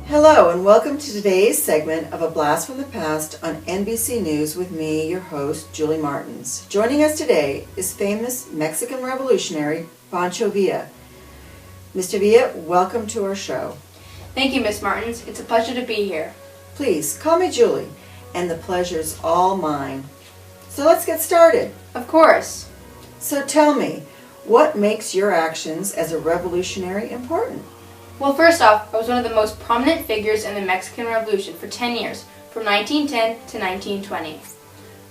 Hello and welcome to today's segment of A Blast from the Past on NBC News with me, your host, Julie Martins. Joining us today is famous Mexican revolutionary Pancho Villa. Mr. Villa, welcome to our show. Thank you, Miss Martins. It's a pleasure to be here. Please, call me Julie, and the pleasure's all mine. So let's get started. Of course. So tell me, what makes your actions as a revolutionary important? Well, first off, I was one of the most prominent figures in the Mexican Revolution for 10 years, from 1910 to 1920.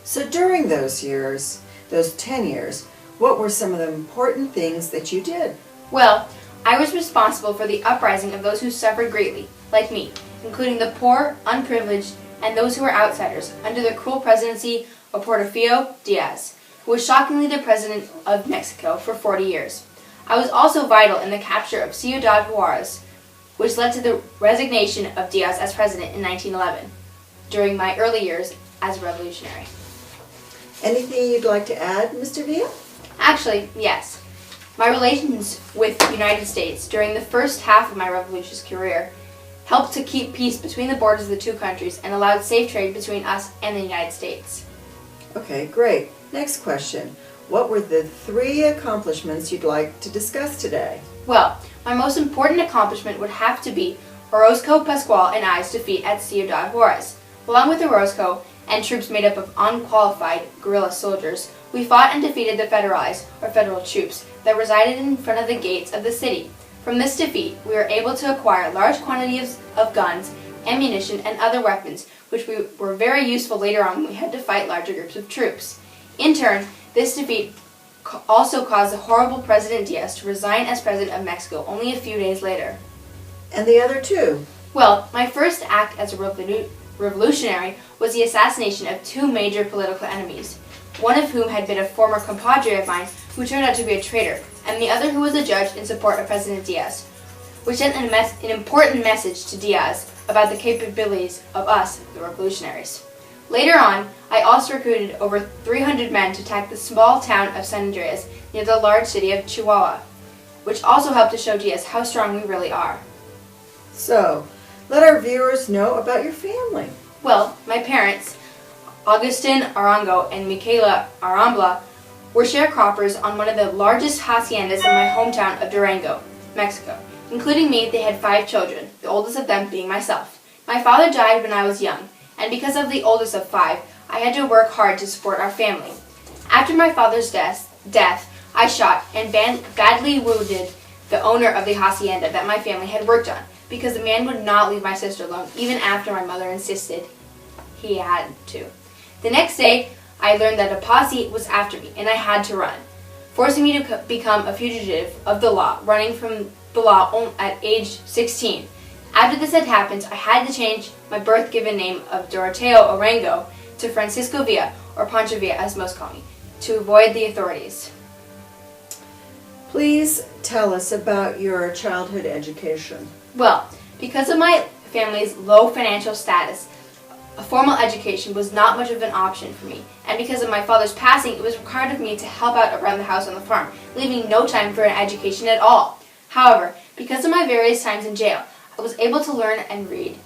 So during those 10 years, what were some of the important things that you did? Well, I was responsible for the uprising of those who suffered greatly, like me, including the poor, unprivileged, and those who were outsiders, under the cruel presidency of Porfirio Diaz, who was shockingly the president of Mexico for 40 years. I was also vital in the capture of Ciudad Juarez, which led to the resignation of Diaz as president in 1911, during my early years as a revolutionary. Anything you'd like to add, Mr. Villa? Actually, yes. My relations with the United States during the first half of my revolution's career helped to keep peace between the borders of the two countries and allowed safe trade between us and the United States. Okay, great. Next question. What were the 3 accomplishments you'd like to discuss today? Well, my most important accomplishment would have to be Orozco, Pascual, and I's defeat at Ciudad Juarez. Along with Orozco and troops made up of unqualified guerrilla soldiers, we fought and defeated the federal troops that resided in front of the gates of the city. From this defeat, we were able to acquire large quantities of guns, ammunition, and other weapons, which were very useful later on when we had to fight larger groups of troops. In turn, this defeat also caused the horrible President Diaz to resign as president of Mexico only a few days later. And the other 2? Well, my first act as a revolutionary was the assassination of 2 major political enemies, one of whom had been a former compadre of mine who turned out to be a traitor, and the other who was a judge in support of President Diaz, which sent an important message to Diaz about the capabilities of us, the revolutionaries. Later on, I also recruited over 300 men to attack the small town of San Andreas near the large city of Chihuahua, which also helped to show Diaz how strong we really are. So, let our viewers know about your family. Well, my parents, Agustin Arango and Michaela Arambla, were sharecroppers on one of the largest haciendas in my hometown of Durango, Mexico. Including me, they had 5 children, the oldest of them being myself. My father died when I was young, and because of the oldest of 5, I had to work hard to support our family. After my father's death, I shot and badly wounded the owner of the hacienda that my family had worked on, because the man would not leave my sister alone, even after my mother insisted he had to. The next day, I learned that a posse was after me, and I had to run, forcing me to become a fugitive of the law, running from the law at age 16. After this had happened, I had to change my birth given name of Doroteo Arango to Francisco Villa, or Pancho Villa as most call me, to avoid the authorities. Please tell us about your childhood education. Well, because of my family's low financial status, a formal education was not much of an option for me, and because of my father's passing, it was required of me to help out around the house on the farm, leaving no time for an education at all. However, because of my various times in jail, I was able to learn and read,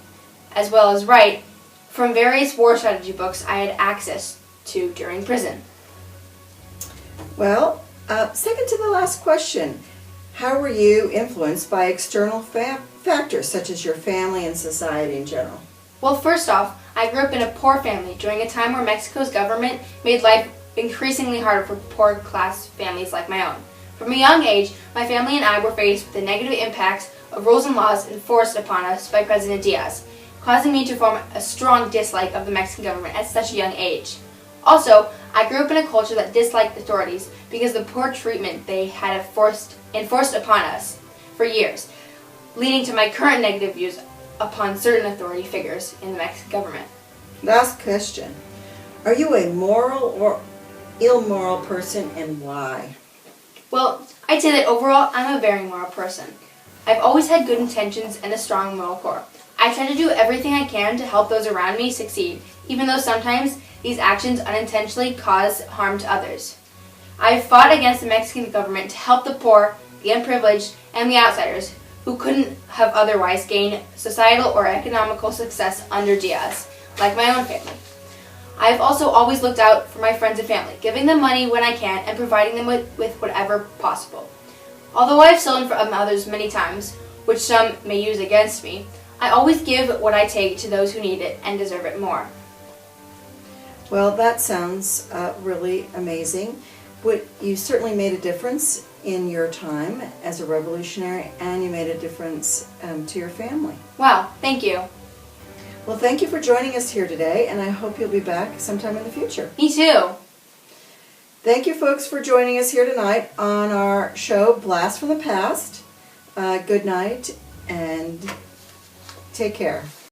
as well as write, from various war strategy books I had access to during prison. Well, second to the last question, how were you influenced by external factors such as your family and society in general? Well, first off, I grew up in a poor family during a time where Mexico's government made life increasingly harder for poor class families like my own. From a young age, my family and I were faced with the negative impacts of rules and laws enforced upon us by President Diaz, causing me to form a strong dislike of the Mexican government at such a young age. Also, I grew up in a culture that disliked authorities because of the poor treatment they had enforced upon us for years, leading to my current negative views upon certain authority figures in the Mexican government. Last question. Are you a moral or immoral person, and why? Well, I'd say that overall, I'm a very moral person. I've always had good intentions and a strong moral core. I try to do everything I can to help those around me succeed, even though sometimes these actions unintentionally cause harm to others. I've fought against the Mexican government to help the poor, the unprivileged, and the outsiders who couldn't have otherwise gained societal or economical success under Diaz, like my own family. I have also always looked out for my friends and family, giving them money when I can and providing them with whatever possible. Although I have stolen from others many times, which some may use against me, I always give what I take to those who need it and deserve it more. Well, that sounds really amazing. You certainly made a difference in your time as a revolutionary, and you made a difference to your family. Wow, thank you. Well, thank you for joining us here today, and I hope you'll be back sometime in the future. Me too. Thank you, folks, for joining us here tonight on our show, Blast from the Past. Good night, and take care.